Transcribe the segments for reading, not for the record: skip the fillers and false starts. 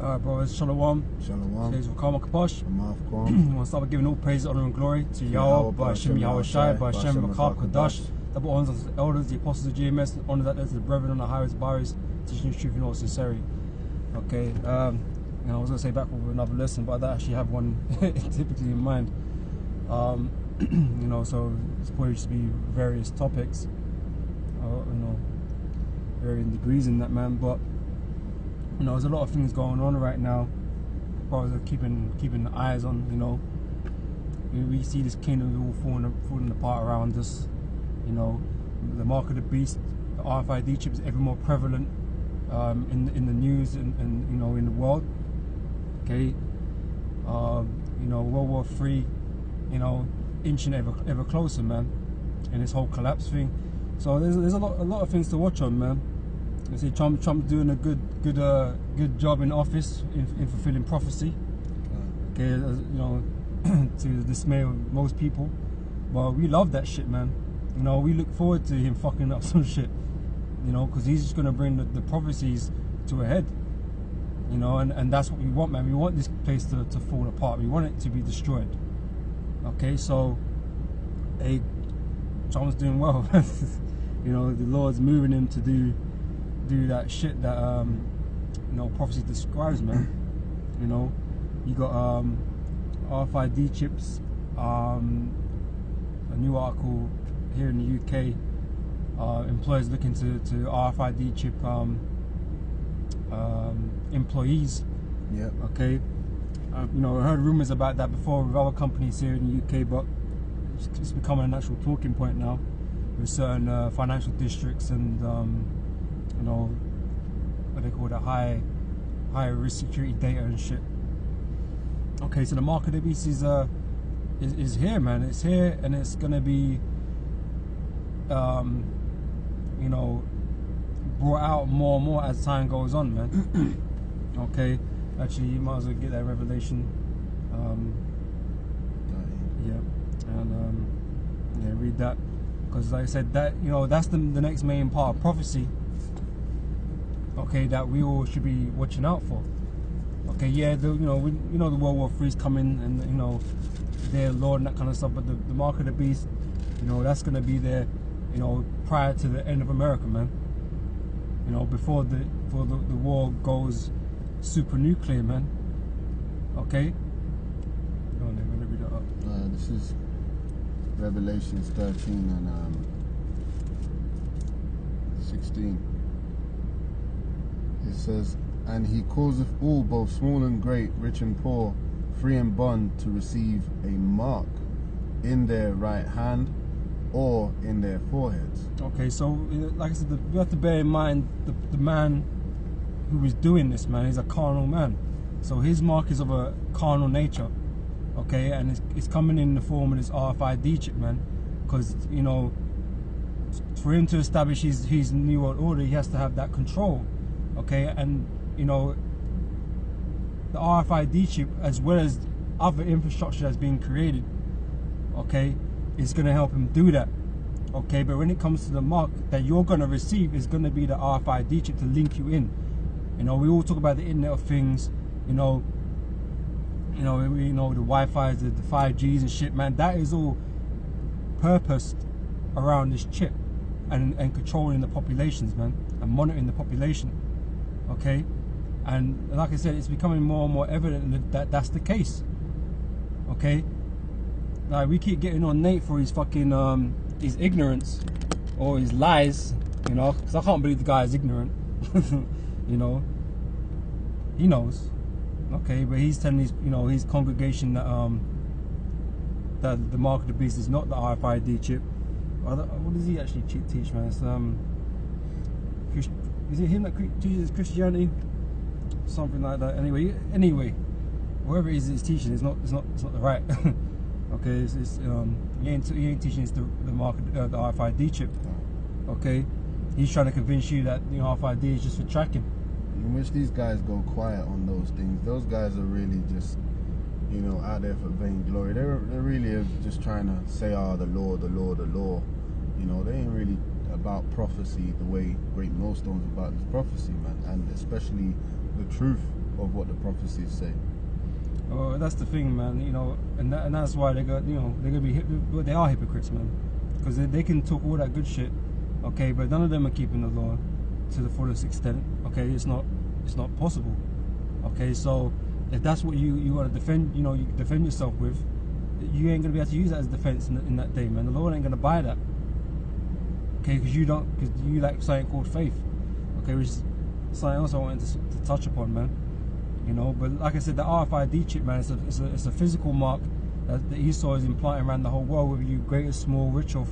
Brothers, Shalom. Shalom. Today's Wakama Kaposh. I want to start by giving all praise, honor, and glory to Yahweh, by Hashem Yahweh Shai, by Hashem Makab Kadash. Double honors unto the elders, the apostles of GMS, and honor that to the brethren on the highways, byways, teaching the truth in all sincerity. Okay, I was going to say back with another lesson, but I don't actually have one typically in mind. So it's probably just be various topics, varying degrees in that, man. But there's a lot of things going on right now. Brothers are keeping the eyes on. We see this kingdom all falling apart around us. The mark of the beast, the RFID chip is ever more prevalent in the news and in the world. Okay, World War III, inching ever closer, man, and this whole collapse thing. So there's a lot of things to watch on, man. You see, Trump's doing a good job in office in fulfilling prophecy. Okay, to the dismay of most people, but we love that shit, man. We look forward to him fucking up some shit. Because he's just gonna bring the prophecies to a head. And that's what we want, man. We want this place to fall apart. We want it to be destroyed. Okay, so hey, Trump's doing well. The Lord's moving him to do that shit that prophecy describes, man. You got RFID chips. A new article here in the UK. Employers looking to RFID chip employees. Yeah. Okay. I heard rumors about that before with other companies here in the UK, but it's becoming an actual talking point now with certain financial districts and what they call the high risk security data and shit. Okay, so the mark of the beast is here, man. It's here, and it's gonna be brought out more and more as time goes on, man. Okay, actually, you might as well get that revelation. Read that, because like I said, that that's the next main part of prophecy. Okay, that we all should be watching out for. Okay, yeah, the World War III is coming, and their Lord and that kind of stuff. But the mark of the beast, that's gonna be there, prior to the end of America, man. Before the war goes super nuclear, man. Okay. Go on, let me read that up. This is Revelations 13 and 16. It says, "And he causeth all, both small and great, rich and poor, free and bond, to receive a mark in their right hand or in their foreheads." Okay, so like I said, we have to bear in mind the man who is doing this, man, is a carnal man. So his mark is of a carnal nature. Okay, and it's coming in the form of this RFID chip, man. Because for him to establish his new world order, he has to have that control. Okay, and the RFID chip, as well as other infrastructure that's being created, okay, is going to help him do that. Okay, but when it comes to the mark that you're going to receive, is going to be the RFID chip to link you in. We all talk about the Internet of Things, we know the Wi-Fi's, the 5Gs and shit, man. That is all purposed around this chip and controlling the populations, man, and monitoring the population. Okay, and like I said, it's becoming more and more evident that that's the case. Okay, like we keep getting on Nate for his fucking his ignorance or his lies, because I can't believe the guy is ignorant. He knows. Okay, but he's telling his congregation that that the mark of the beast is not the RFID chip. What does he actually teach, man? It's is it him that teaches Christianity? Something like that. Anyway, whatever it is he's teaching, it's not the right. Okay, he ain't teaching it's the mark of the RFID chip. Okay, he's trying to convince you that RFID is just for tracking. In which these guys go quiet on those things. Those guys are really just, out there for vainglory. They're really just trying to say, the law. They ain't really about prophecy the way Great Millstone's about this prophecy, man, and especially the truth of what the prophecies say. Oh, that's the thing, man. You know, and that's why they got, you know, they're gonna be they are hypocrites, man, because they can talk all that good shit, okay, but none of them are keeping the law to the fullest extent. Okay, it's not possible. Okay, so if that's what you want to defend, you know, you defend yourself with, you ain't gonna be able to use that as defense in that day, man. The Lord ain't gonna buy that. Okay, because you like something called faith. Okay, which is something else I wanted to touch upon, man. You know, but like I said, the RFID chip, man, it's a physical mark that the Esau is implanting around the whole world, whether you great or small, rich or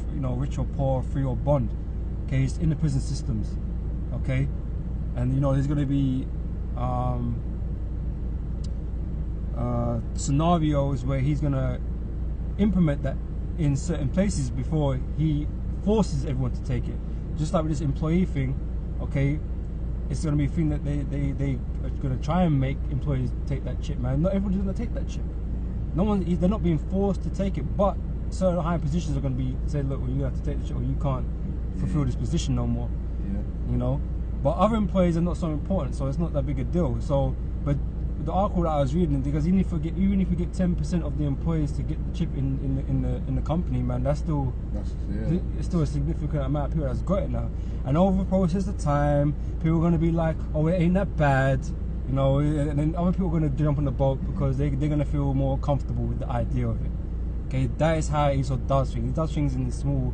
poor, free or bond. Okay, it's in the prison systems. Okay, and you know there's going to be scenarios where he's going to implement that in certain places before he forces everyone to take it. Just like with this employee thing, okay, it's going to be a thing that they are going to try and make employees take that chip, man. Not everyone's going to take that chip. They're not being forced to take it, but certain high positions are going to be say, look, well, you have to take the chip, or you can't fulfill this position no more. Yeah. You know, but other employees are not so important, so it's not that big a deal. So, but the article that I was reading, because even if you get 10% of the employees to get the chip in the company, man, it's still a significant amount of people that's got it now. And over the process of time, people are going to be like, oh, it ain't that bad, you know, and then other people are going to jump on the boat because they're going to feel more comfortable with the idea of it. Okay, that is how Esau does things. He does things in small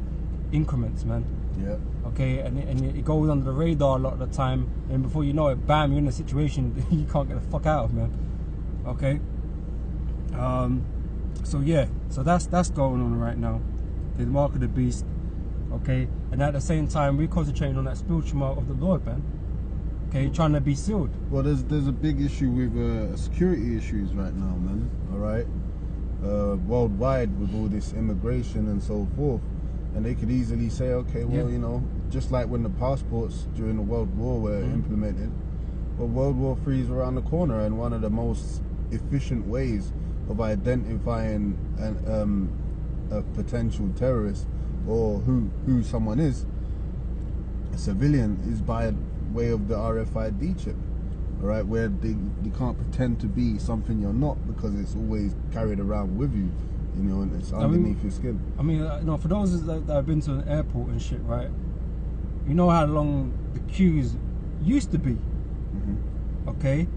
increments, man. Yeah. Okay, and it goes under the radar a lot of the time, and before you know it, bam, you're in a situation you can't get the fuck out of, man. Okay. So yeah, so that's going on right now. The mark of the beast. Okay, and at the same time, we're concentrating on that spiritual mark of the Lord, man. Okay, trying to be sealed. Well, there's a big issue with security issues right now, man. All right, worldwide with all this immigration and so forth. And they could easily say, okay, well, you know, just like when the passports during the World War were implemented, well, World War III is around the corner, and one of the most efficient ways of identifying a potential terrorist or who someone is, a civilian, is by way of the RFID chip, all right, where they can't pretend to be something you're not because it's always carried around with you. You know, and it's underneath your skin. I mean, you know, for those that have been to an airport and shit, right? You know how long the queues used to be, okay?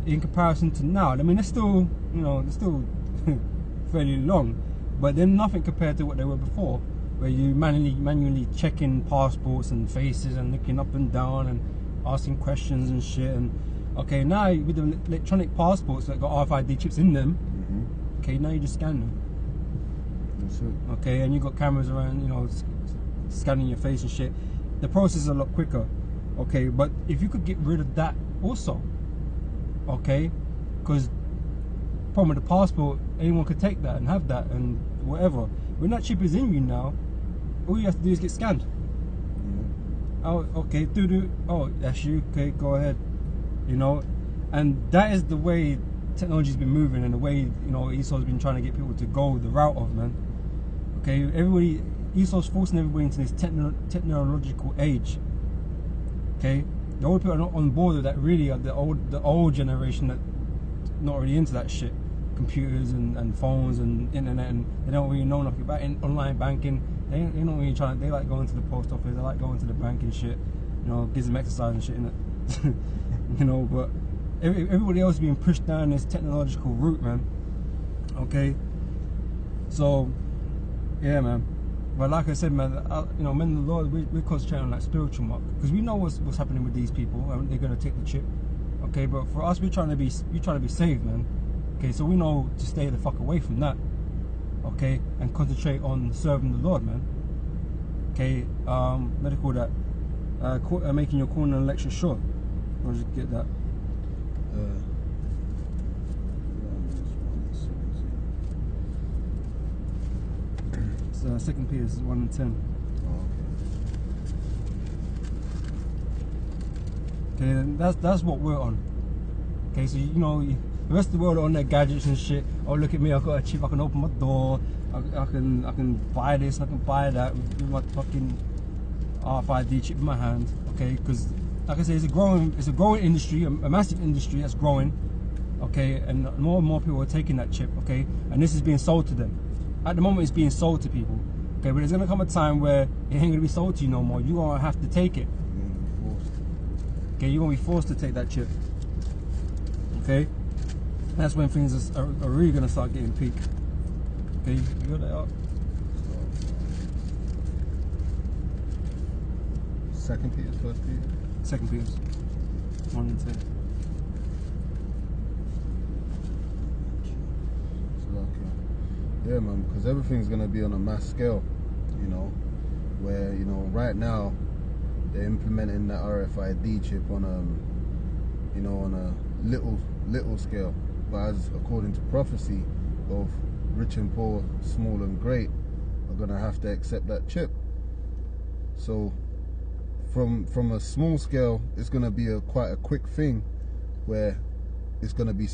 In comparison to now. I mean, they're still, you know, they're still fairly long, but they're nothing compared to what they were before, where you manually checking passports and faces and looking up and down and asking questions and shit. And okay, now with the electronic passports that got RFID chips in them, okay, now you just scan them. Okay, and you got cameras around, you know, scanning your face and shit. The process is a lot quicker. Okay, but if you could get rid of that also, okay, because problem with the passport, anyone could take that and have that and whatever. When that chip is in you now, all you have to do is get scanned. Oh, okay, oh, that's you. Okay, go ahead. You know, and that is the way technology's been moving, and the way, you know, Esau's been trying to get people to go the route of, man. Okay, Esau's forcing everybody into this technological age. Okay, the old people are not on board with that. Really, are the old generation that not really into that shit, computers and phones and internet, and they don't really know nothing about online banking. They're not really trying. They like going to the post office. They like going to the bank and shit. You know, gives them exercise and shit, innit? You know, but everybody else is being pushed down this technological route, man. Okay, so yeah, man. But like I said, man, you know, men of the Lord, we're concentrating on that spiritual mark, because we know what's happening with these people, and they're gonna take the chip. Okay, but for us, we're trying to be saved, man. Okay, so we know to stay the fuck away from that. Okay, and concentrate on serving the Lord, man. Okay, what do you call that? Making your calling and election sure. I'll just get that. It's 2 Peter 1:10. Okay, and that's what we're on. Okay, so you know, the rest of the world are on their gadgets and shit. Oh, look at me, I've got a chip, I can open my door, I can buy this, I can buy that with my fucking RFID chip in my hand. Okay, because like I say, it's a growing industry, a massive industry that's growing. okay, and more and more people are taking that chip, okay, and this is being sold to them. At the moment, it's being sold to people, okay, but there's gonna come a time where it ain't gonna be sold to you no more. You're gonna have to take it. Okay, you're gonna be forced to take that chip. Okay, that's when things are really gonna start getting peak. Okay, you got that up. 2 Peter, 1 Peter. 2 Peter 1 and 10. Yeah, man, because everything's gonna be on a mass scale, you know, where, you know, right now they're implementing that RFID chip on you know, on a little scale, but as according to prophecy of rich and poor, small and great are gonna have to accept that chip. So from a small scale, it's gonna be quite a quick thing where it's gonna be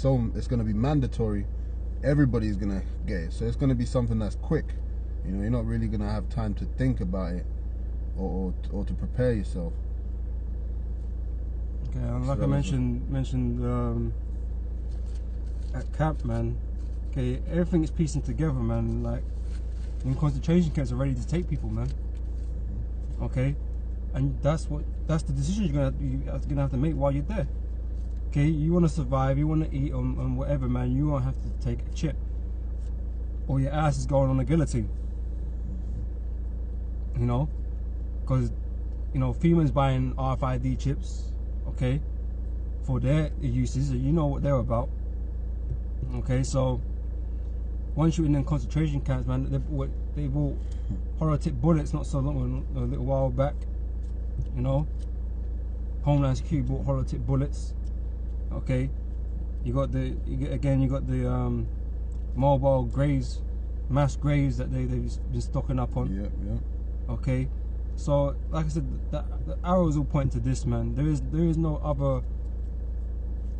mandatory. Everybody's gonna get it, so it's gonna be something that's quick. You know, you're not really gonna have time to think about it or to prepare yourself. Okay, and like I mentioned at camp, man. Okay, everything is piecing together, man. Like in concentration camps are ready to take people, man. Okay, and that's the decision you're gonna have to make while you're there. Okay, you want to survive, you want to eat on whatever, man. You won't have to take a chip, or your ass is going on a guillotine. You know, because you know FEMA's buying RFID chips, okay, for their uses. You know what they're about. Okay, so once you're in them concentration camps, man, they bought hollow-tip bullets not so long, a little while back. You know, Homeland Security bought hollow-tip bullets. Okay, you got the mobile graves, mass graves that they've been stocking up on. Yeah. Okay, so like I said, the arrows all point to this, man. There is no other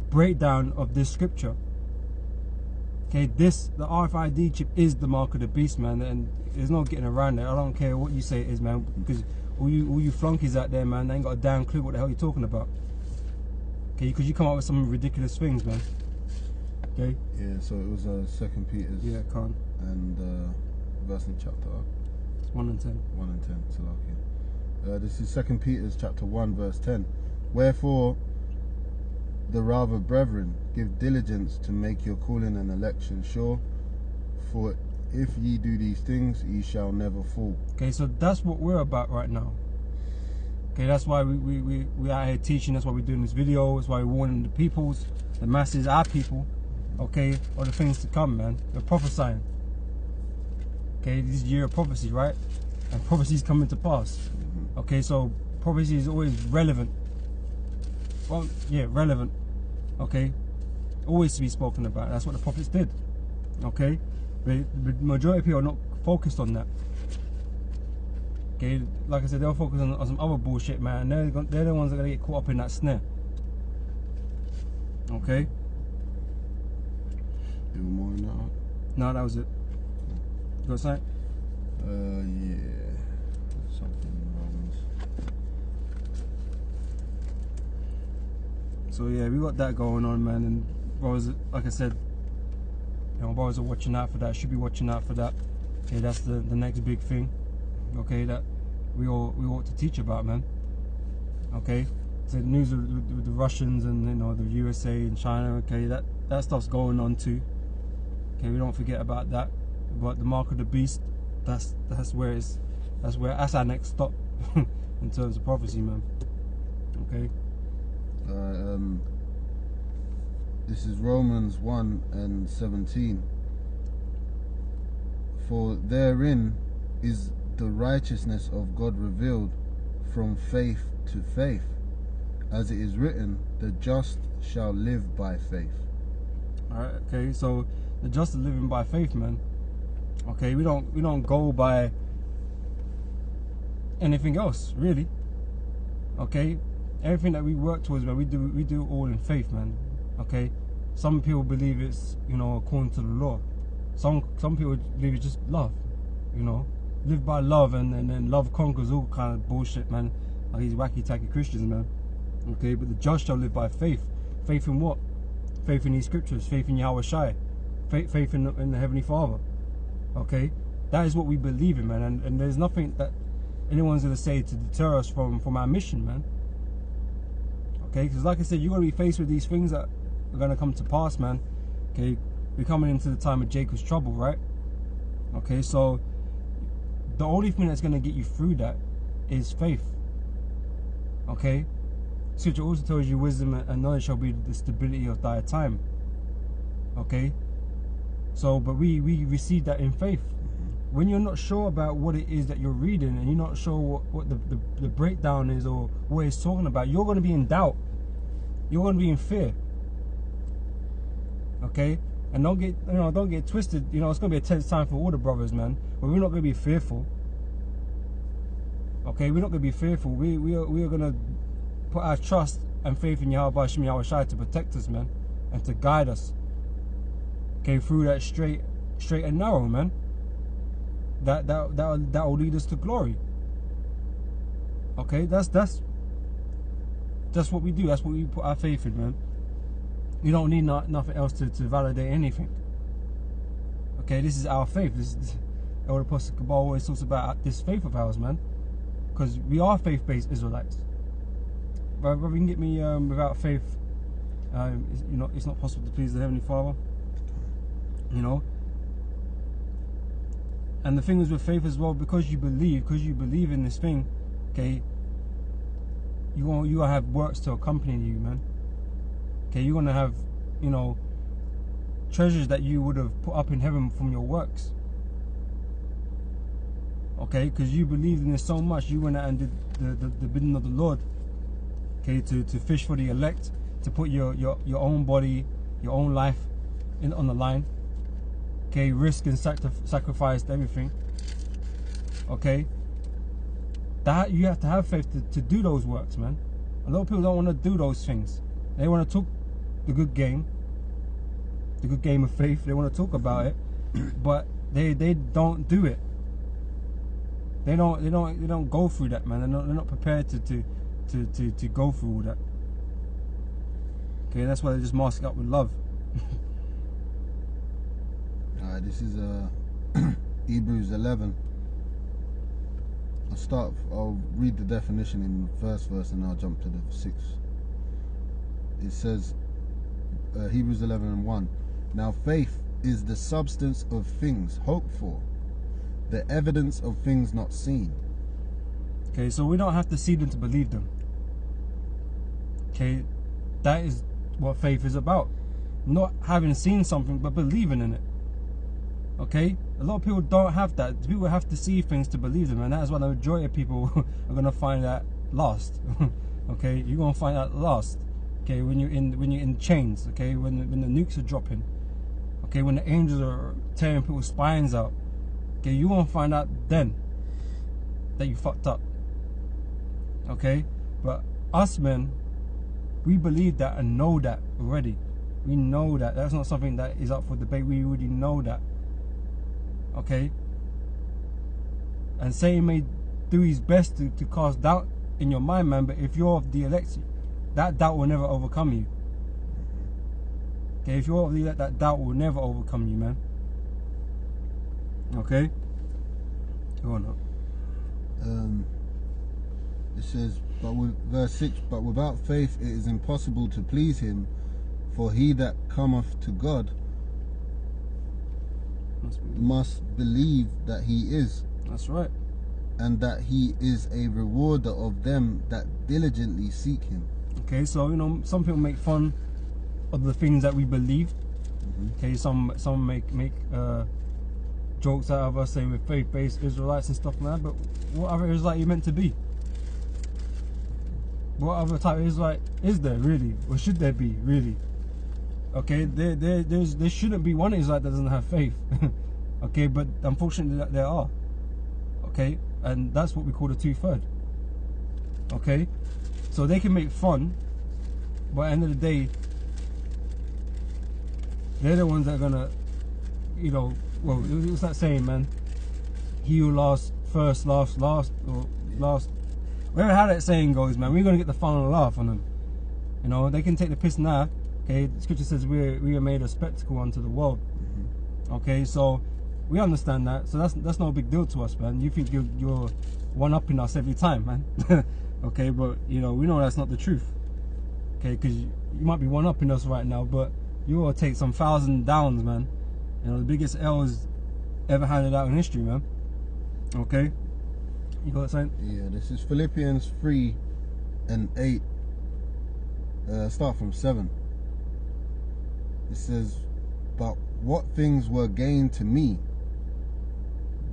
breakdown of this scripture. Okay, the RFID chip is the mark of the beast, man, and there's no getting around it. I don't care what you say it is, man, because all you flunkies out there, man, they ain't got a damn clue what the hell you're talking about. Okay, because you come up with some ridiculous things, man. Okay. Yeah. So it was 2 Peter's. Yeah, Khan. And verse and chapter. It's 1 and 10. 1 and 10. Salakia. This is 2 Peter's chapter 1 verse 10. Wherefore, the rather, brethren, give diligence to make your calling and election sure. For if ye do these things, ye shall never fall. Okay, so that's what we're about right now. Okay, that's why we out here teaching. That's why we're doing this video. That's why we're warning the peoples, the masses, our people, okay, or the things to come, man. We're prophesying. Okay, this is year of prophecy, right? And prophecy is coming to pass. Okay, so prophecy is always relevant. Well, yeah, relevant. Okay, always to be spoken about. That's what the prophets did. Okay, but the majority of people are not focused on that. Okay, like I said, they'll focus on some other bullshit, man. They're the ones that are gonna get caught up in that snare. Okay. Do more than that? No, that was it. You got something? Yeah. Something in Romans. So yeah, we got that going on, man. And brothers, like I said, you know, brothers are watching out for that. Should be watching out for that. Okay, that's the next big thing. Okay, that we ought to teach about, man. Okay, so the news with the Russians and, you know, the USA and China. Okay, that stuff's going on too. Okay, we don't forget about that. But the mark of the beast, that's our next stop in terms of prophecy, man. Okay. This is Romans 1 and 17. For therein is the righteousness of God revealed from faith to faith, as it is written, the just shall live by faith. Alright, okay, so the just are living by faith, man. Okay, we don't go by anything else, really. Okay, everything that we work towards, man, we do all in faith, man. Okay, some people believe it's, you know, according to the law. Some people believe it's just love, you know, live by love, and then love conquers all kind of bullshit, man. Like these wacky tacky Christians, man. Okay, but the just shall live by faith. Faith in what? faith in these scriptures, faith in Yahweh Shai, faith in the Heavenly Father. Okay, that is what we believe in, man. And there's nothing that anyone's gonna say to deter us from our mission, man. Okay, because like I said, you're gonna be faced with these things that are gonna come to pass, man. Okay, we're coming into the time of Jacob's trouble, right? Okay, so the only thing that's gonna get you through that is faith. Okay, Scripture also tells you wisdom and knowledge shall be the stability of thy time. Okay, so but we receive that in faith. When you're not sure about what it is that you're reading, and you're not sure what the breakdown is or what it's talking about, you're going to be in doubt. You're going to be in fear. Okay, and don't get twisted. You know, it's going to be a tense time for all the brothers, man. But we're not going to be fearful. Okay, we're not going to be fearful. We are going to put our trust and faith in Yahweh Hashem Yahweh Shai to protect us, man, and to guide us. Okay, through that straight and narrow, man. That will lead us to glory. Okay, that's what we do. That's what we put our faith in, man. You don't need nothing else to validate anything. Okay, this is our faith. This Elder Apostle Cabal always talks about this faith of ours, man, because we are faith-based Israelites. But you can get me without faith, you know, it's not possible to please the Heavenly Father. You know. And the thing is with faith as well, because you believe in this thing, okay, you will have works to accompany you, man. Okay, you're gonna have, you know, treasures that you would have put up in heaven from your works. Okay, because you believed in this so much, you went out and did the bidding of the Lord. Okay, to fish for the elect, to put your own body, your own life on the line. Okay, risk and sacrificed everything. Okay, that you have to have faith to do those works, man. A lot of people don't want to do those things. They want to talk the good game of faith. They want to talk about it, but they don't do it. They don't go through that, man. They're not prepared to go through all that. Okay, that's why they just mask it up with love. This is Hebrews 11. I'll read the definition in the first verse and I'll jump to the 6th. It says, Hebrews 11:1. Now faith is the substance of things hoped for, the evidence of things not seen. Okay, so we don't have to see them to believe them. Okay, that is what faith is about. Not having seen something, but believing in it. Okay, a lot of people don't have that. People have to see things to believe them, and that is why the majority of people are gonna find that lost. Okay, you're gonna find that lost. Okay, when you're in chains. Okay, when the nukes are dropping. Okay, when the angels are tearing people's spines out. Okay, you're gonna find out then that you fucked up. Okay, but us men, we believe that and know that already. We know that. That's not something that is up for debate. We already know that. Okay, and Satan may do his best to cast doubt in your mind, man, but if you're of the elect, that doubt will never overcome you. Okay, if you're of the elect, that doubt will never overcome you, man. Okay, go on up. It says, verse 6, but without faith it is impossible to please him, for he that cometh to God must believe that he is. That's right. And that he is a rewarder of them that diligently seek him. Okay, so you know, some people make fun of the things that we believe. Okay, some make jokes out of us, saying we're faith-based Israelites and stuff like that. But what other Israelite are you meant to be? What other type of Israelite is there really, or should there be really? Okay, there shouldn't be one Israelite that doesn't have faith. Okay, but unfortunately there are. Okay, and that's what we call the 2/3. Okay, so they can make fun, but at the end of the day, they're the ones that are gonna, you know, well, it's that saying, man, he who laughs first laughs last, or last, whatever how that saying goes, man, we're gonna get the final laugh on them. You know, they can take the piss now, Okay, the scripture says we are made a spectacle unto the world. Mm-hmm. Okay, so we understand that. So that's no big deal to us, man. You think you're one-upping us every time, man. Okay, but you know, we know that's not the truth. Okay, because you might be one-upping us right now, but you will take some 1,000 downs, man. You know, the biggest L's ever handed out in history, man. Okay, you got something? Yeah, this is Philippians 3 and 8. Start from 7. It says, but what things were gained to me,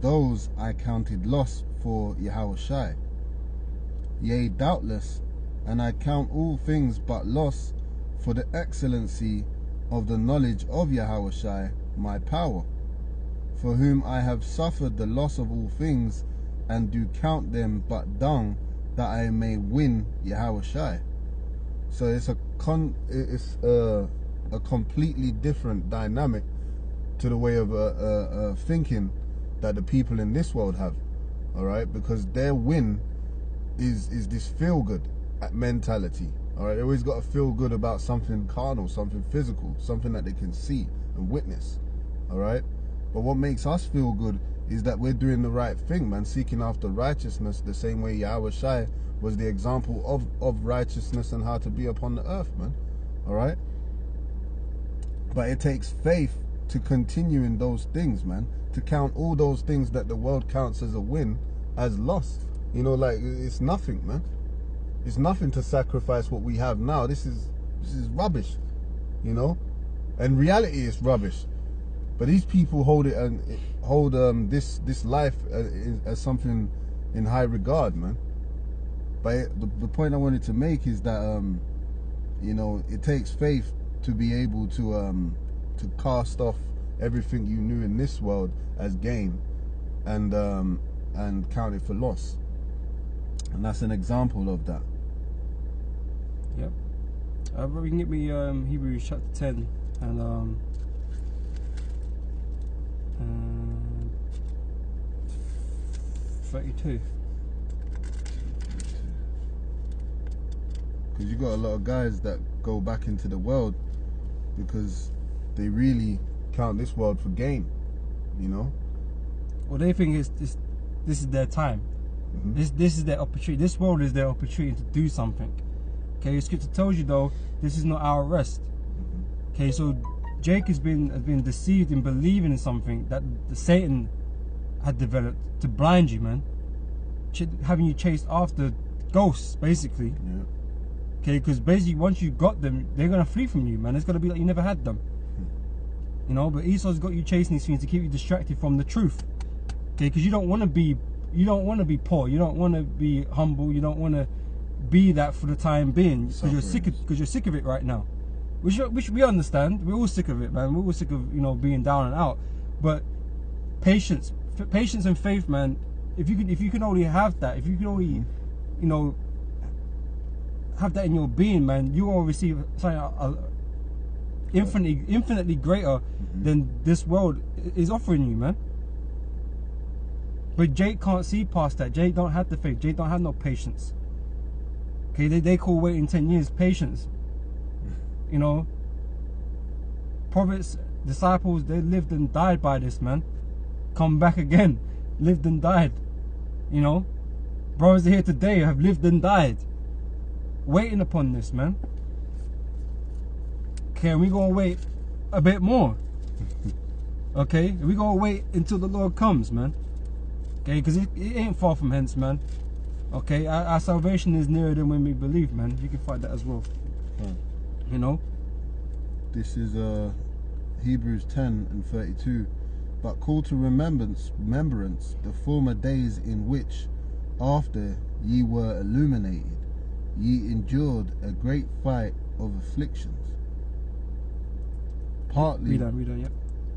those I counted loss for Yahushua. Yea, doubtless, and I count all things but loss for the excellency of the knowledge of Yahushua, my power, for whom I have suffered the loss of all things, and do count them but dung, that I may win Yahushua. So it's a completely different dynamic to the way of thinking that the people in this world have. All right, because their win is this feel good mentality. All right, they always got to feel good about something carnal, something physical, something that they can see and witness. All right, but what makes us feel good is that we're doing the right thing, man, seeking after righteousness the same way Yahushua was the example of righteousness and how to be upon the earth, man. All right, but it takes faith to continue in those things, man, to count all those things that the world counts as a win as loss. You know, like, it's nothing, man. It's nothing to sacrifice what we have now. This is rubbish, you know, and reality is rubbish. But these people hold it and hold this life as something in high regard, man. But the point I wanted to make is that you know, it takes faith to be able to cast off everything you knew in this world as gain, and count it for loss. And that's an example of that. Yep. But you can get me Hebrews chapter 10 and 32. Because you got a lot of guys that go back into the world because they really count this world for gain, you know. Well, they think this is their time. Mm-hmm. This is their opportunity. This world is their opportunity to do something. Okay, the scripture tells you though, this is not our rest. Mm-hmm. Okay, so Jake has been deceived in believing in something that the Satan had developed to blind you, man. Having you chased after ghosts, basically. Yeah. Okay, because basically once you got them, they're gonna flee from you, man. It's gonna be like you never had them. You know, but Esau's got you chasing these things to keep you distracted from the truth. Okay, because you don't want to be poor. You don't want to be humble. You don't want to be that for the time being because you're sick of it right now. Which we understand. We're all sick of it, man. We're all sick of, you know, being down and out. But patience and faith, man. If you can only have that, if you can only, you know, have that in your being, man, you will receive something infinitely greater than this world is offering you, man. But Jake can't see past that. Jake don't have the faith. Jake don't have no patience. Okay, they call waiting 10 years patience. You know, prophets, disciples, they lived and died by this, man. Come back again, lived and died. You know, brothers here today have lived and died, waiting upon this, man. Okay, we gonna wait a bit more. Okay, we gonna wait until the Lord comes, man. Okay, because it ain't far from hence, man. Okay, our salvation is nearer than when we believe, man. You can find that as well. You know, this is Hebrews 10 and 32. But call to remembrance the former days in which, after ye were illuminated, ye endured a great fight of afflictions. Partly, yeah.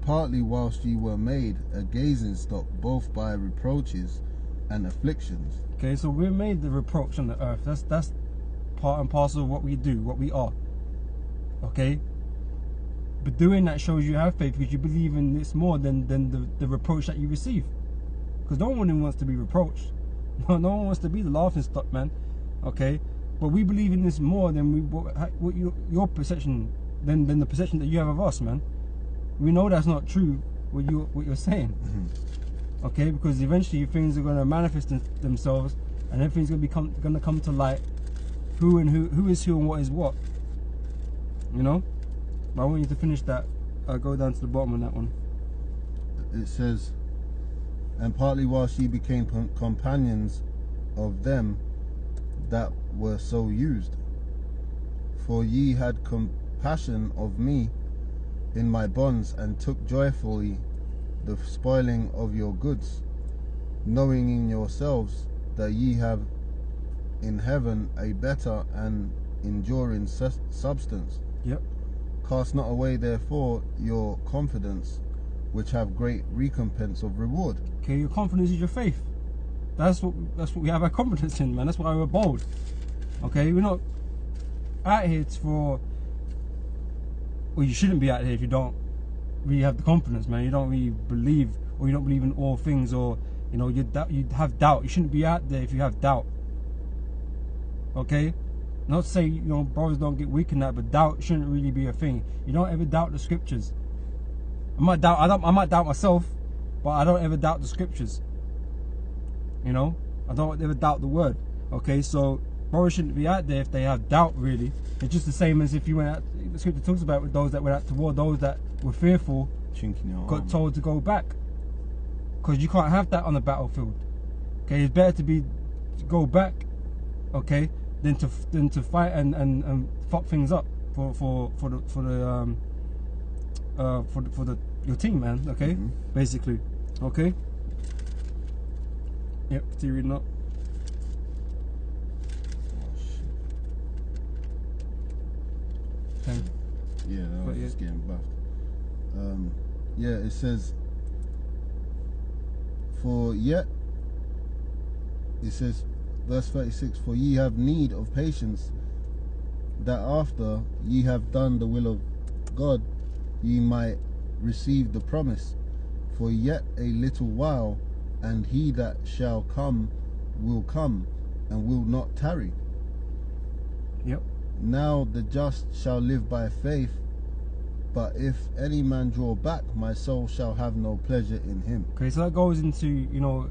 Partly whilst ye were made a gazing stock, both by reproaches and afflictions. Okay, so we're made the reproach on the earth. That's part and parcel of what we do, what we are. Okay, but doing that shows you have faith because you believe in this more than the reproach that you receive. Because no one wants to be reproached. No one wants to be the laughing stock, man. Okay, but we believe in this more than what your perception than the perception that you have of us, man. We know that's not true. What you're saying, okay? Because eventually things are going to manifest themselves, and everything's going to come to light. Who is who and what is what. You know. But I want you to finish that. Go down to the bottom on that one. It says, and partly whilst ye became companions of them that were so used, for ye had compassion of me in my bonds, and took joyfully the spoiling of your goods, knowing in yourselves that ye have in heaven a better and enduring substance. Yep. Cast not away therefore your confidence, which have great recompense of reward. Okay, your confidence is your faith. That's what we have our confidence in, man. That's why we're bold. Okay, we're not out here for. Well, you shouldn't be out here if you don't really have the confidence, man. You don't really believe, or you don't believe in all things, or you know, you have doubt. You shouldn't be out there if you have doubt. Okay, not to say, you know, brothers don't get weak in that, but doubt shouldn't really be a thing. You don't ever doubt the scriptures. I might doubt myself, but I don't ever doubt the scriptures. You know, I don't ever doubt the word. Okay, so brothers shouldn't be out there if they have doubt. Really, it's just the same as if you went out. The scripture talks about with those that went out to war, those that were fearful, got told to go back, because you can't have that on the battlefield. Okay, it's better to go back, okay, than to fight and fuck things up for your team, man. Okay, basically, okay. Yep, still reading up. Yeah, I was just getting buffed. Yeah, it says, it says, verse 36, for ye have need of patience, that after ye have done the will of God, ye might receive the promise. For yet a little while, and he that shall come will come, and will not tarry. Yep. Now the just shall live by faith, but if any man draw back, my soul shall have no pleasure in him. Okay, so that goes into, you know,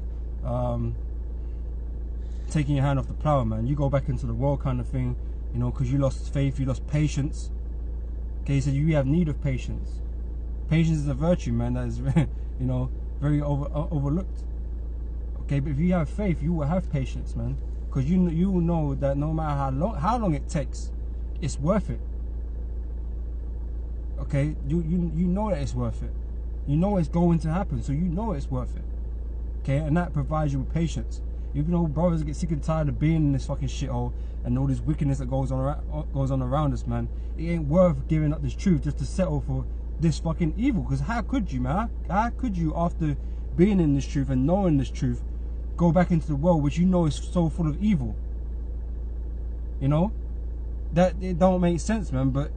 taking your hand off the plow, man. You go back into the world kind of thing, you know, because you lost faith, you lost patience. Okay, so you have need of patience. Patience is a virtue, man, that is, you know, very overlooked. Okay, but if you have faith, you will have patience, man, because you will know that no matter how long it takes, it's worth it. Okay, you know that it's worth it. You know it's going to happen, so you know it's worth it. Okay, and that provides you with patience. Even though brothers get sick and tired of being in this fucking shithole and all this wickedness that goes on around us, man, it ain't worth giving up this truth just to settle for this fucking evil. Because how could you, man? How could you, after being in this truth and knowing this truth, go back into the world which you know is so full of evil? You know, that it don't make sense, man. But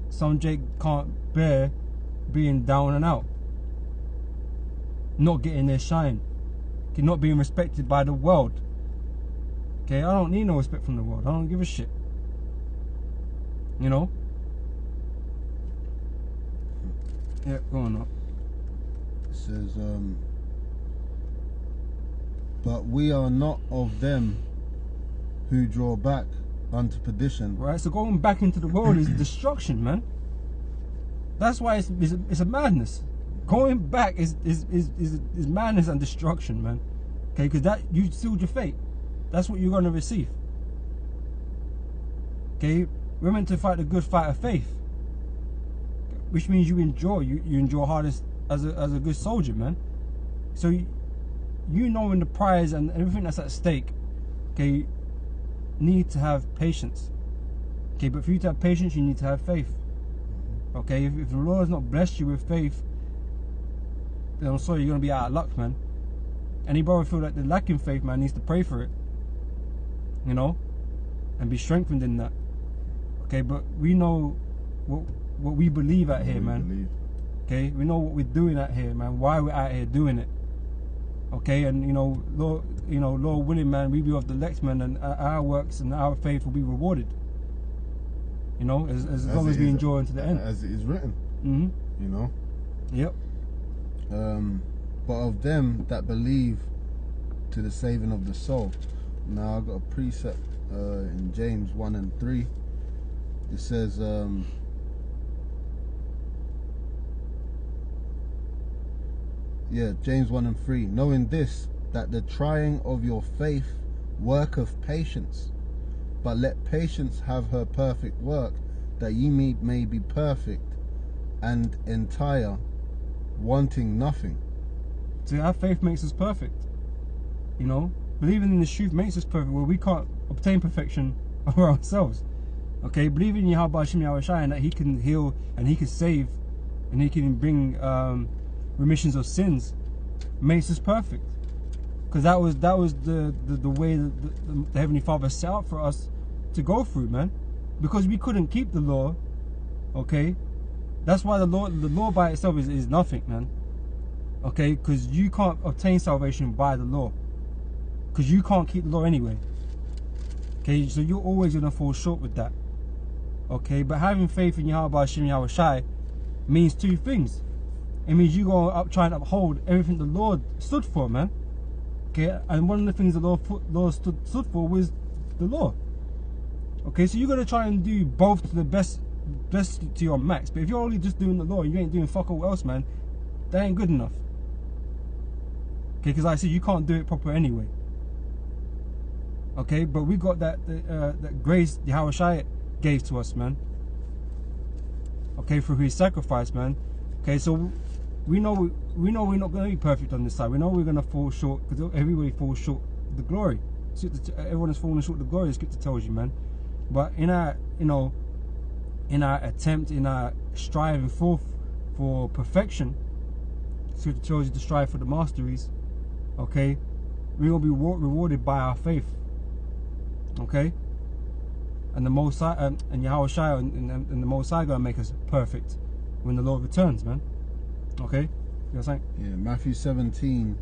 some Jake can't bear being down and out, not getting their shine, okay, not being respected by the world. Okay, I don't need no respect from the world. I don't give a shit. You know. Yeah, go on up. It says, but we are not of them who draw back unto perdition. Right, so going back into the world is destruction, man. That's why it's a madness. Going back is madness and destruction, man. Okay, because that you sealed your fate. That's what you're going to receive. Okay, we're meant to fight the good fight of faith, which means you endure hardest as a good soldier, man. So you knowing the prize and everything that's at stake, okay, need to have patience. Okay, but for you to have patience, you need to have faith. Okay, if the Lord has not blessed you with faith, then I'm sorry, you're gonna be out of luck, man. Any brother feel that they're lacking faith, man, needs to pray for it. You know, and be strengthened in that. Okay, but we know what we believe out here, man. Okay, we know what we're doing out here, man. Why we're out here doing it. Okay, and you know, Lord willing, man, we be of the elect, man, and our works and our faith will be rewarded. You know, as long as we endure into the end. As it is written. Mm-hmm. You know? Yep. But of them that believe to the saving of the soul. Now I've got a precept in James 1 and 3. It says, James 1 and 3. Knowing this, that the trying of your faith worketh patience. But let patience have her perfect work, that ye may be perfect and entire, wanting nothing. So our faith makes us perfect. You know, believing in the truth makes us perfect. Well, we can't obtain perfection for ourselves. Okay, believing in Yahweh Hashem Yahweh Shai, and that He can heal and He can save and He can bring remissions of sins makes us perfect. Because that was the way that the Heavenly Father set out for us to go through, man. Because we couldn't keep the law, okay? That's why the law by itself is nothing, man. Okay, because you can't obtain salvation by the law. Because you can't keep the law anyway. Okay, so you're always going to fall short with that. Okay, but having faith in Yahweh Hashem Yahweh Shai means two things. It means you go up try and uphold everything the Lord stood for, man. Okay, and one of the things the Lord stood for was the law. Okay, so you're going to try and do both to the best to your max. But if you're only just doing the law, you ain't doing fuck all else, man, that ain't good enough. Okay, because like I said, you can't do it proper anyway. Okay, but we got that grace Yahweh Shai gave to us, man. Okay, through His sacrifice, man. Okay, so we know we're not going to be perfect on this side. We know we're going to fall short, because everybody falls short of the glory. Everyone is falling short of the glory, the scripture tells you, man. But in our, in our attempt, in our striving for perfection, scripture tells you to strive for the masteries. Okay, we will be rewarded by our faith. Okay, and the Most High and Yahweh Shai and the Most High gonna make us perfect when the Lord returns, man. Okay, you know what I'm saying? Yeah, Matthew 17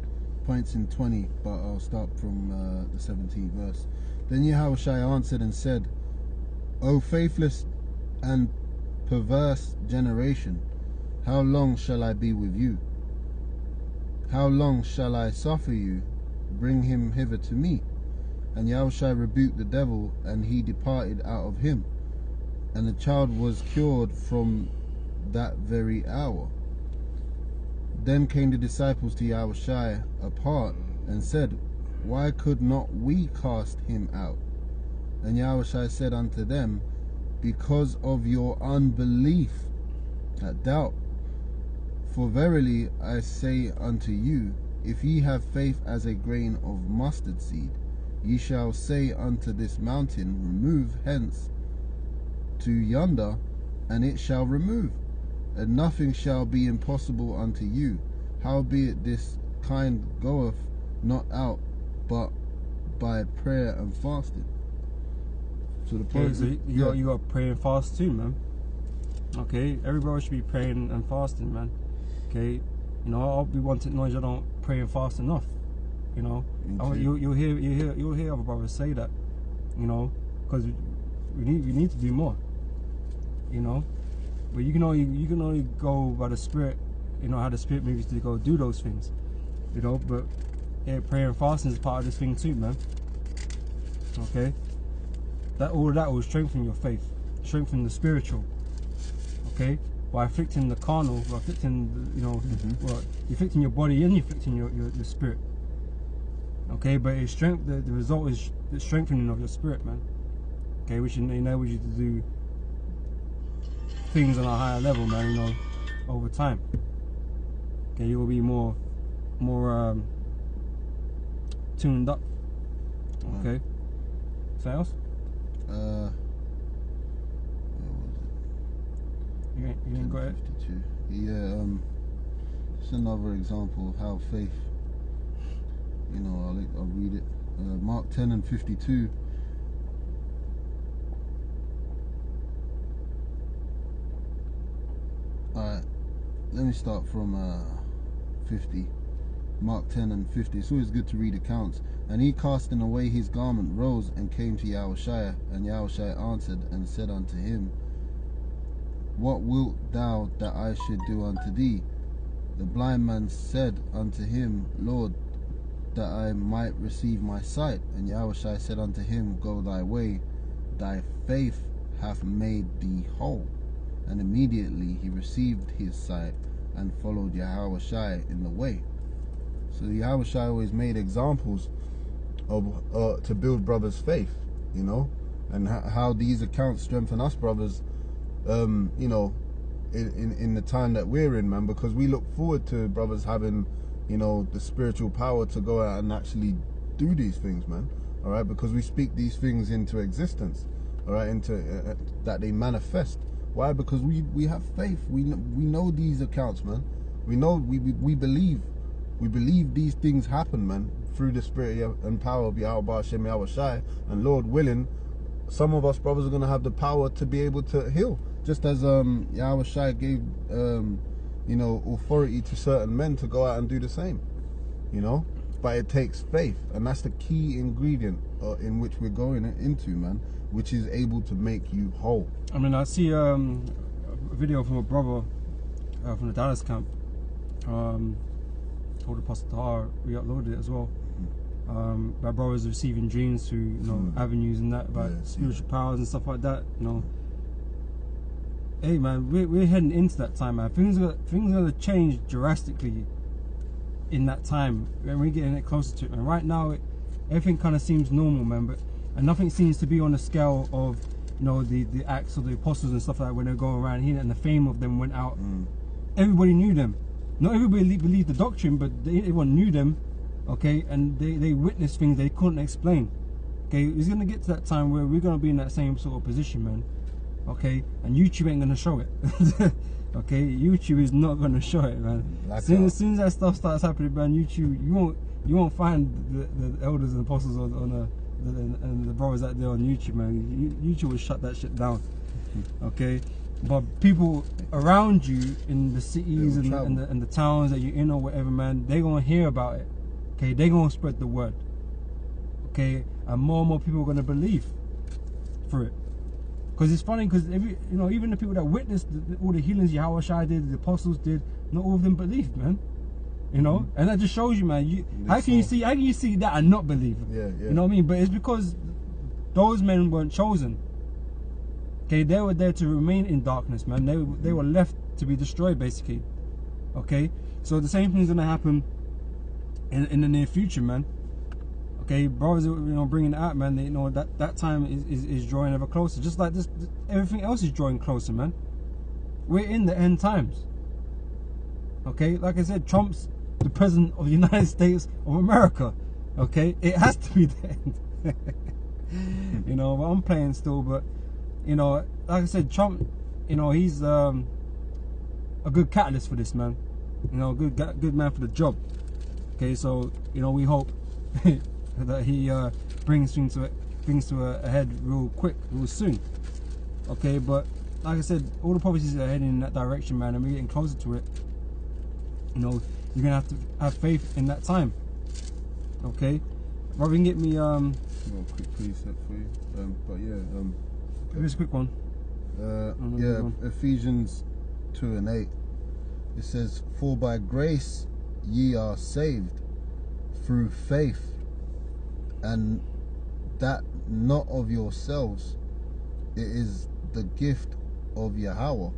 points in 20, but I'll start from the 17th verse. Then Yahweh Shai answered and said, O faithless and perverse generation, how long shall I be with you? How long shall I suffer you? Bring him hither to me. And Yahweh Shai rebuked the devil, and he departed out of him. And the child was cured from that very hour. Then came the disciples to Yahweh Shai apart, and said, Why could not we cast him out? And Yahweh Shai said unto them, Because of your unbelief, that doubt. For verily I say unto you, if ye have faith as a grain of mustard seed, ye shall say unto this mountain, Remove hence to yonder, and it shall remove, and nothing shall be impossible unto you. Howbeit this kind goeth not out but by prayer and fasting. So the point so you got to pray and fast too, man. Okay, everybody should be praying and fasting, man. Okay, I'll be wanting knowledge. I don't pray and fast enough. You'll hear other brothers say that. Because we need to do more. But you can only go by the Spirit. How the Spirit moves you to go do those things. But yeah, prayer and fasting is part of this thing too, man. Okay, all of that will strengthen your faith, strengthen the spiritual. Okay, by afflicting the carnal, by afflicting well, you're afflicting your body and you're afflicting your spirit. Okay, but it's the result is the strengthening of your spirit, man. Okay, which enables you to do things on a higher level, man. Over time. Okay, you will be more tuned up. Okay. Something else? Where was it? You ain't got it? 52. Yeah, just another example of how faith, I'll read it. Mark 10 and 52. Alright, let me start from 50. Mark 10 and 50. It's always good to read accounts. And he, casting away his garment, rose and came to Yahweh Shai. And Yahweh Shai answered and said unto him, what wilt thou that I should do unto thee? The blind man said unto him, Lord, that I might receive my sight. And Yahushua said unto him, Go thy way, thy faith hath made thee whole. And immediately he received his sight and followed Yahushua in the way. So Yahushua always made examples of to build brothers' faith, you know, and how these accounts strengthen us brothers, you know, in the time that we're in, man, because we look forward to brothers having, you know, the spiritual power to go out and actually do these things, man. All right, because we speak these things into existence, all right, into that they manifest. Why? Because we have faith. We know these accounts, man. We know we believe these things happen, man, through the spirit and power of Yahweh Hashem Yahushai. And Lord willing, some of us brothers are gonna have the power to be able to heal, just as Yahushai gave you know, authority to certain men to go out and do the same, you know. But it takes faith, and that's the key ingredient in which we're going into, man, which is able to make you whole. I mean, I see a video from a brother from the Dallas camp. Told Apostle Tahar, we uploaded it as well. My brother's receiving dreams through, you know, avenues and that, about spiritual powers and stuff like that, you know. Hey man, we're heading into that time, man. Things are gonna change drastically in that time when we're getting it closer to it. And right now, everything kind of seems normal, man. And nothing seems to be on the scale of, you know, the acts of the apostles and stuff like that when they're going around here, and the fame of them went out. Everybody knew them. Not everybody believed the doctrine, but everyone knew them. Okay, and they witnessed things they couldn't explain. Okay, it's gonna get to that time where we're gonna be in that same sort of position, man. Okay, and YouTube ain't gonna show it. Okay, YouTube is not gonna show it, man. As soon as that stuff starts happening, man, YouTube, you won't find the elders and apostles and the brothers out there on YouTube, man. YouTube will shut that shit down. Okay, but people around you in the cities and the towns that you're in or whatever, man, they gonna hear about it. Okay, they gonna spread the word. Okay, and more people are gonna believe for it. Because it's funny, because you know, even the people that witnessed all the healings Yahushua did, the apostles did, not all of them believed, man. You know, and that just shows you, man. How can you see that and not believe? Yeah. You know what I mean? But it's because those men weren't chosen. Okay, they were there to remain in darkness, man. They were left to be destroyed, basically. Okay, so the same thing's gonna happen in the near future, man. Okay, brothers, you know, bringing it out, man. They, you know, that time is drawing ever closer. Just like this, everything else is drawing closer, man. We're in the end times. Okay, like I said, Trump's the president of the United States of America. Okay, it has to be the end. You know, but I'm playing still, but you know, like I said, Trump, you know, he's a good catalyst for this, man. You know, good man for the job. Okay, so you know, we hope that he brings things to a head real quick, real soon. Okay, but like I said, all the prophecies are heading in that direction, man, and we're getting closer to it. You know, you're gonna have to have faith in that time. Okay, Rob, you can get me well, quick precept for you, but yeah, here's a quick one. Ephesians 2:8. It says, "For by grace ye are saved through faith, and that not of yourselves, it is the gift of Yahweh,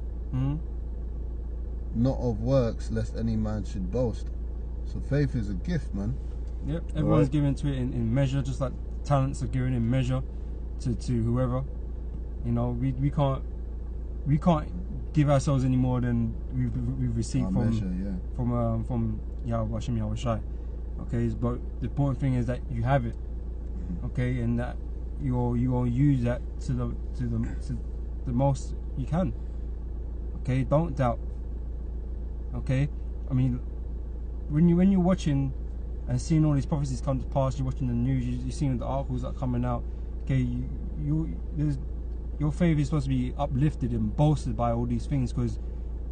not of works, lest any man should boast." So faith is a gift, man. Yep, everyone's given to it in measure, just like talents are given in measure to whoever. You know, we can't give ourselves any more than we've received from Yahweh Hashem Yahushai. Okay, but the important thing is that you have it. Okay, and that you will use that to the most you can. Okay, don't doubt. Okay, I mean, when you're watching and seeing all these prophecies come to pass, you're watching the news, you're seeing the articles that are coming out. Okay, your faith is supposed to be uplifted and bolstered by all these things, because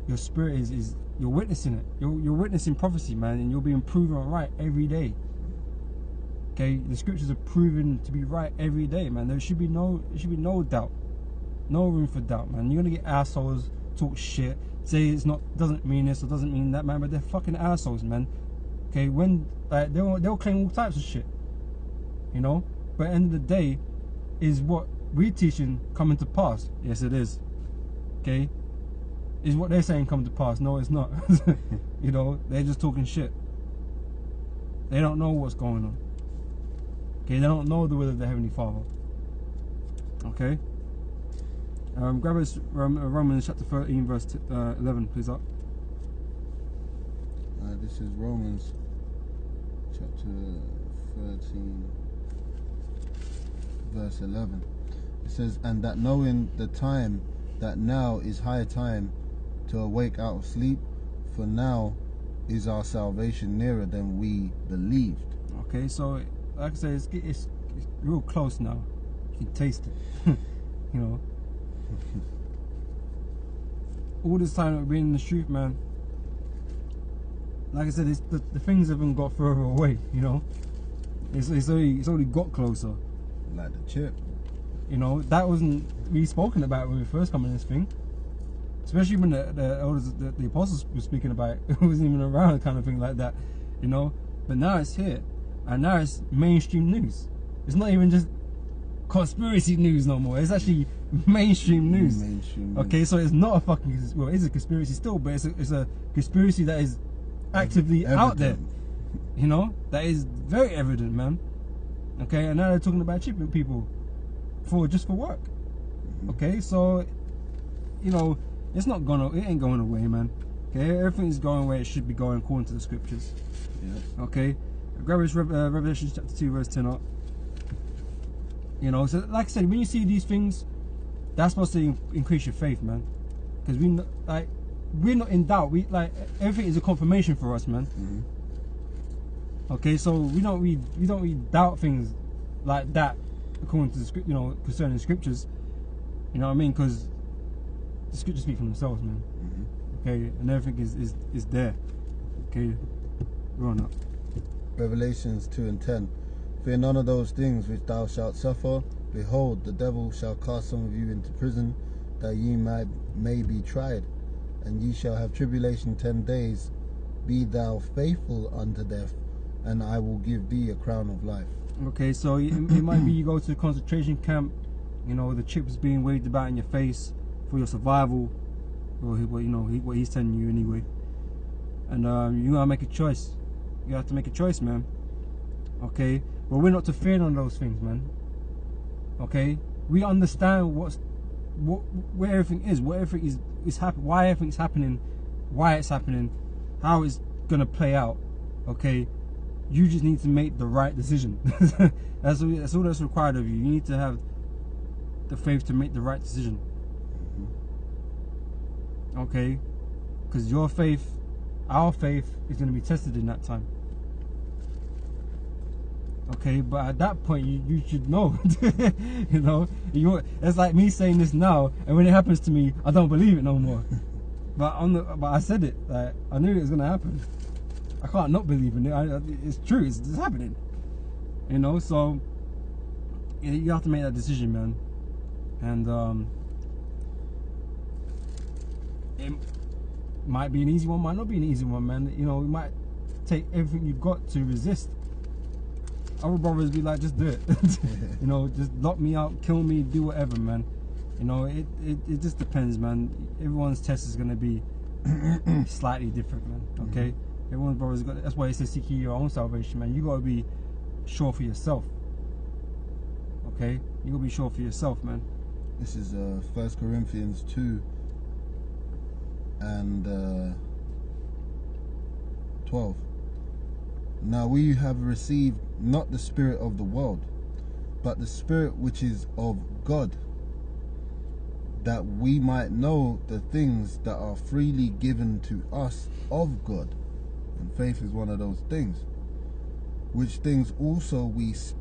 your spirit is you're witnessing it. You're witnessing prophecy, man, and you're being proven right every day. Okay, the scriptures are proven to be right every day, man. There should be no doubt, no room for doubt, man. You're gonna get assholes talk shit, say it's not, doesn't mean this or doesn't mean that, man. But they're fucking assholes, man. Okay, when they'll claim all types of shit, you know. But at the end of the day, is what we're teaching coming to pass? Yes, it is. Okay, is what they're saying come to pass? No, it's not. You know, they're just talking shit. They don't know what's going on. Okay, they don't know the will of the Heavenly Father. Okay. Grab us Romans chapter 13 verse 11, please up. This is Romans chapter 13 verse 11. It says, and that knowing the time, that now is high time to awake out of sleep, for now is our salvation nearer than we believed. Okay, so like I say, it's real close now. You can taste it. You know. All this time that we've been in the street, man. Like I said, the things haven't got further away. You know, it's only got closer. Like the chip. You know, that wasn't really spoken about when we first come in this thing. Especially when the elders, the apostles were speaking about it. It wasn't even around, kind of thing like that. You know, but now it's here, and now it's mainstream news. It's not even just conspiracy news no more. It's actually mainstream news. Mainstream news. Okay, so it's not a fucking, well, it's a conspiracy still, but it's a conspiracy that is actively out there. You know, that is very evident, man. Okay, and now they're talking about chipping people just for work. Okay, so you know, it ain't going away, man. Okay, everything's going where it should be going according to the scriptures. Yeah. Okay, grab us Revelation chapter 2 verse 10 up. You know, so like I said, when you see these things, that's supposed to increase your faith, man. Because we're not in doubt. We like everything is a confirmation for us, man. Okay, so we don't really doubt things like that according to the script, you know, concerning scriptures. You know what I mean? Because the scriptures speak for themselves, man. Okay, and everything is there. Okay, we're on up. Revelations 2 and 10. Fear none of those things which thou shalt suffer. Behold, the devil shall cast some of you into prison, that ye may be tried, and ye shall have tribulation 10 days. Be thou faithful unto death, and I will give thee a crown of life. Okay, so it might be you go to a concentration camp, you know, the chips being waved about in your face for your survival, or what he's telling you anyway. And you gotta make a choice. You have to make a choice, man. Okay, but we're not to fear on those things, man. Okay, we understand where everything is, what everything is happening, why everything's happening, why it's happening, how it's gonna play out. Okay, you just need to make the right decision. That's all that's required of you. You need to have the faith to make the right decision. Okay, because your faith, our faith, is going to be tested in that time. Okay, but at that point you should know. You know, it's like me saying this now, and when it happens to me, I don't believe it no more. But I said it. Like, I knew it was going to happen. I can't not believe in it. It's true. It's happening. You know, so you have to make that decision, man. And it might be an easy one, might not be an easy one, man. You know, it might take everything you've got to resist. Other brothers be like, just do it. You know, just lock me out, kill me, do whatever, man. You know, it just depends, man. Everyone's test is gonna be slightly different, man. Okay. Everyone's brothers got. That's why it says seek ye your own salvation, man. You gotta be sure for yourself. Okay, you gotta be sure for yourself, man. This is 1 Corinthians 2 and 12. Now we have received not the spirit of the world, but the Spirit which is of God, that we might know the things that are freely given to us of God. And faith is one of those things, which things also we speak